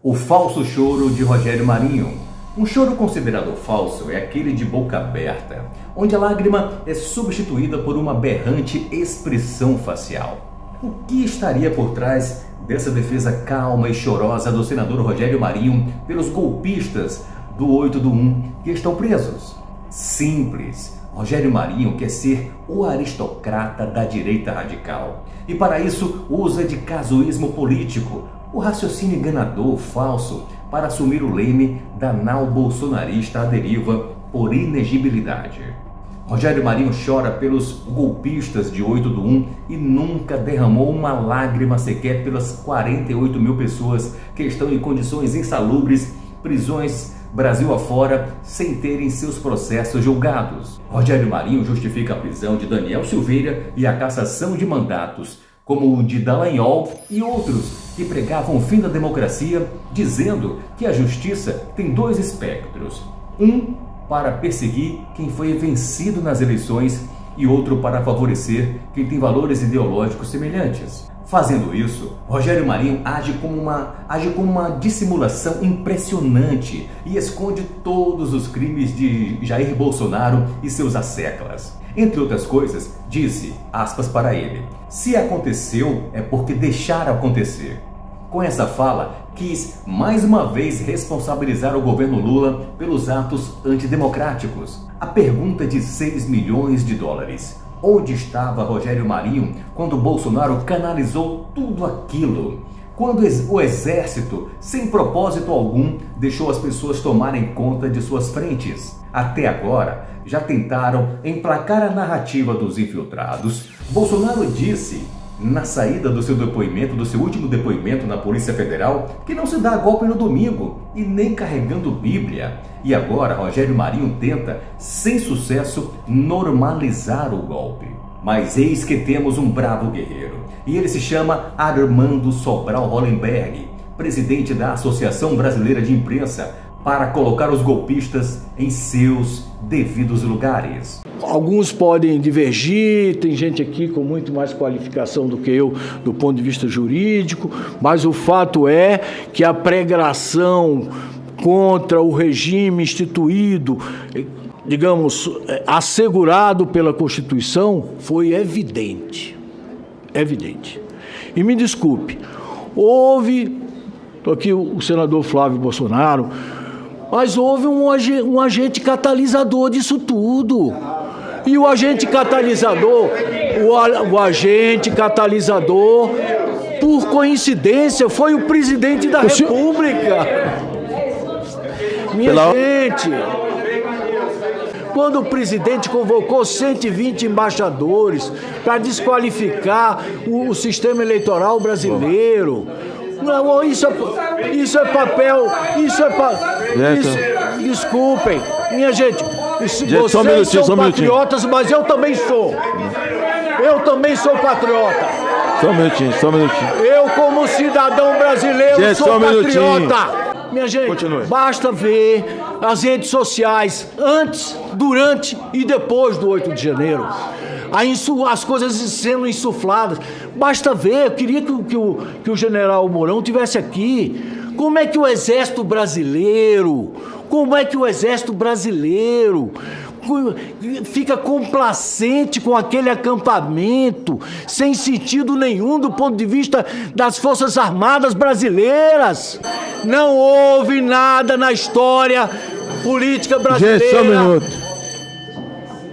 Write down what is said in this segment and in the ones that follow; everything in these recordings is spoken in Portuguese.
O falso choro de Rogério Marinho. Um choro considerado falso é aquele de boca aberta, onde a lágrima é substituída por uma berrante expressão facial. O que estaria por trás dessa defesa calma e chorosa do senador Rogério Marinho pelos golpistas do 8/1 que estão presos? Simples. Rogério Marinho quer ser o aristocrata da direita radical e para isso usa de casuísmo político, o raciocínio enganador falso para assumir o leme da nau bolsonarista à deriva por inegibilidade. Rogério Marinho chora pelos golpistas de 8/1 e nunca derramou uma lágrima sequer pelas 48 mil pessoas que estão em condições insalubres, prisões Brasil afora, sem terem seus processos julgados. Rogério Marinho justifica a prisão de Daniel Silveira e a cassação de mandatos, como o de Dallagnol e outros que pregavam o fim da democracia, dizendo que a justiça tem dois espectros. Um para perseguir quem foi vencido nas eleições e outro para favorecer quem tem valores ideológicos semelhantes. Fazendo isso, Rogério Marinho age com uma dissimulação impressionante e esconde todos os crimes de Jair Bolsonaro e seus asseclas. Entre outras coisas, disse, aspas para ele, se aconteceu é porque deixaram acontecer. Com essa fala, quis mais uma vez responsabilizar o governo Lula pelos atos antidemocráticos. A pergunta de 6 milhões de dólares. Onde estava Rogério Marinho quando Bolsonaro canalizou tudo aquilo? Quando o exército, sem propósito algum, deixou as pessoas tomarem conta de suas frentes? Até agora, já tentaram emplacar a narrativa dos infiltrados. Bolsonaro disse, na saída do seu depoimento, do seu último depoimento na Polícia Federal, que não se dá golpe no domingo e nem carregando Bíblia. E agora Rogério Marinho tenta, sem sucesso, normalizar o golpe. Mas eis que temos um bravo guerreiro. E ele se chama Armando Sobral Hollenberg, presidente da Associação Brasileira de Imprensa, para colocar os golpistas em seus devidos lugares. Alguns podem divergir, tem gente aqui com muito mais qualificação do que eu do ponto de vista jurídico, mas o fato é que a pregação contra o regime instituído, digamos, assegurado pela Constituição, foi evidente. Evidente. E me desculpe, estou aqui o senador Flávio Bolsonaro, mas houve um agente catalisador disso tudo. E o agente catalisador, por coincidência, foi o presidente da República. Minha gente, quando o presidente convocou 120 embaixadores para desqualificar o sistema eleitoral brasileiro, não, isso é papel, desculpem, minha gente, vocês são patriotas, mas eu também sou. Eu também sou patriota. Só um minutinho. Eu, como cidadão brasileiro, sou patriota. Minha gente, continue. Basta ver as redes sociais antes, durante e depois do 8 de janeiro. As coisas sendo insufladas. Basta ver, eu queria que o general Mourão tivesse aqui. Como é que o exército brasileiro fica complacente com aquele acampamento, sem sentido nenhum do ponto de vista das Forças Armadas brasileiras? Não houve nada na história política brasileira. Gente, só um minuto.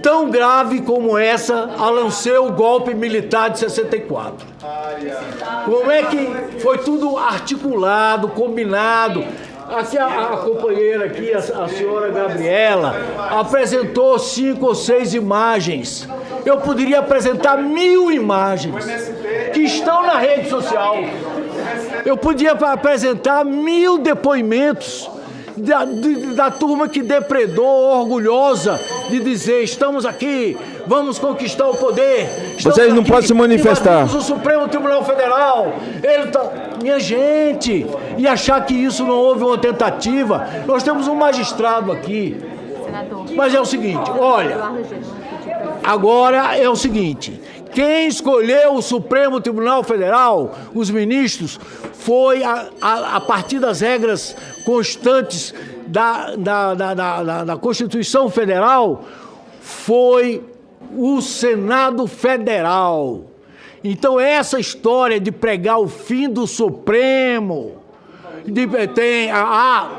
Tão grave como essa a lançar o golpe militar de 64. Como é que foi tudo articulado, combinado? Aqui a companheira aqui, a senhora Gabriela, apresentou 5 ou 6 imagens. Eu poderia apresentar 1000 imagens que estão na rede social. Eu podia apresentar 1000 depoimentos da turma que depredou, orgulhosa de dizer, estamos aqui, vamos conquistar o poder. Vocês não podem se manifestar. O Supremo Tribunal Federal, minha gente, e achar que isso não houve uma tentativa. Nós temos um magistrado aqui. Mas é o seguinte, olha, agora é o seguinte, Quem escolheu o Supremo Tribunal Federal, os ministros, foi a partir das regras constantes da Constituição Federal, foi o Senado Federal. Então essa história de pregar o fim do Supremo, tem a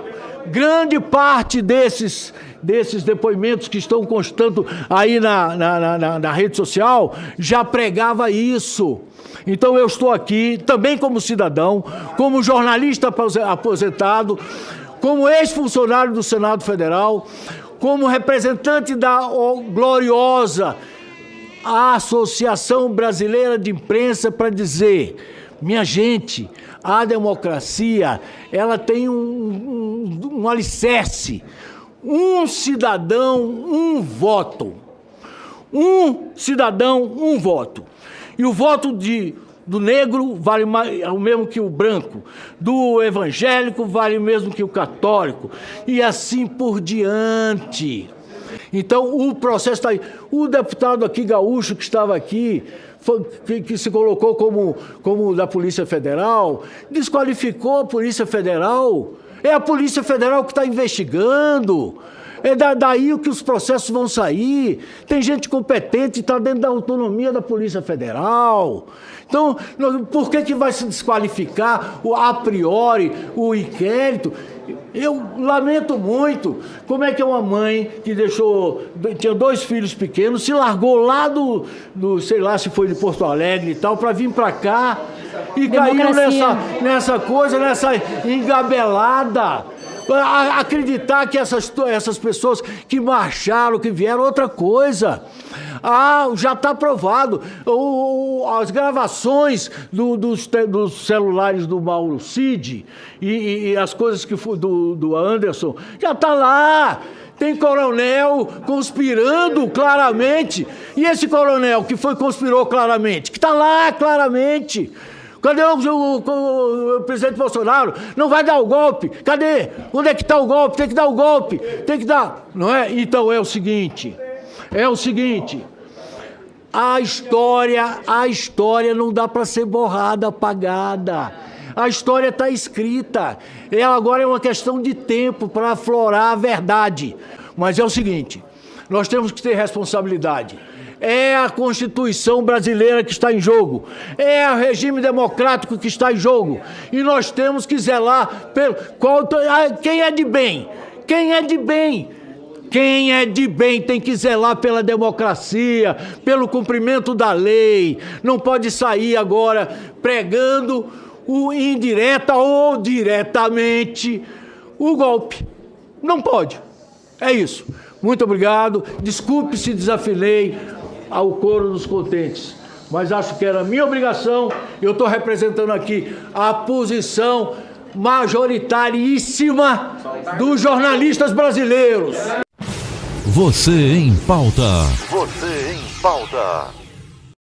grande parte desses depoimentos que estão constando aí na rede social, já pregava isso. Então eu estou aqui, também como cidadão, como jornalista aposentado, como ex-funcionário do Senado Federal, como representante da gloriosa Associação Brasileira de Imprensa, para dizer: minha gente, a democracia, ela tem um alicerce. Um cidadão, um voto. Um cidadão, um voto. E o voto do negro vale o mesmo que o branco. Do evangélico vale o mesmo que o católico. E assim por diante. Então o processo está aí. O deputado aqui, gaúcho, que estava aqui, que se colocou como da Polícia Federal, desqualificou a Polícia Federal. É a Polícia Federal que está investigando. É daí que os processos vão sair. Tem gente competente, está dentro da autonomia da Polícia Federal. Então, por que vai se desqualificar a priori o inquérito? Eu lamento muito. Como é que é uma mãe que tinha 2 filhos pequenos, se largou lá sei lá se foi de Porto Alegre e tal, para vir para cá e caiu nessa coisa, nessa engabelada. Acreditar que essas pessoas que marcharam, que vieram, outra coisa. Já está provado. As gravações dos celulares do Mauro Cid e as coisas que do Anderson, já está lá. Tem coronel conspirando claramente. E esse coronel que conspirou claramente, que está lá claramente. Cadê o presidente Bolsonaro? Não vai dar o golpe. Cadê? Onde é que está o golpe? Tem que dar o golpe. Tem que dar. Não é? Então é o seguinte. A história não dá para ser borrada, apagada. A história está escrita. Ela agora é uma questão de tempo para aflorar a verdade. Mas é o seguinte, nós temos que ter responsabilidade. É a Constituição brasileira que está em jogo. É o regime democrático que está em jogo. E nós temos que zelar quem é de bem. Quem é de bem? Quem é de bem tem que zelar pela democracia, pelo cumprimento da lei. Não pode sair agora pregando indireta ou diretamente o golpe. Não pode. É isso. Muito obrigado. Desculpe se desafinei ao coro dos contentes, mas acho que era minha obrigação. Eu estou representando aqui a posição majoritaríssima dos jornalistas brasileiros. Você em pauta. Você em pauta.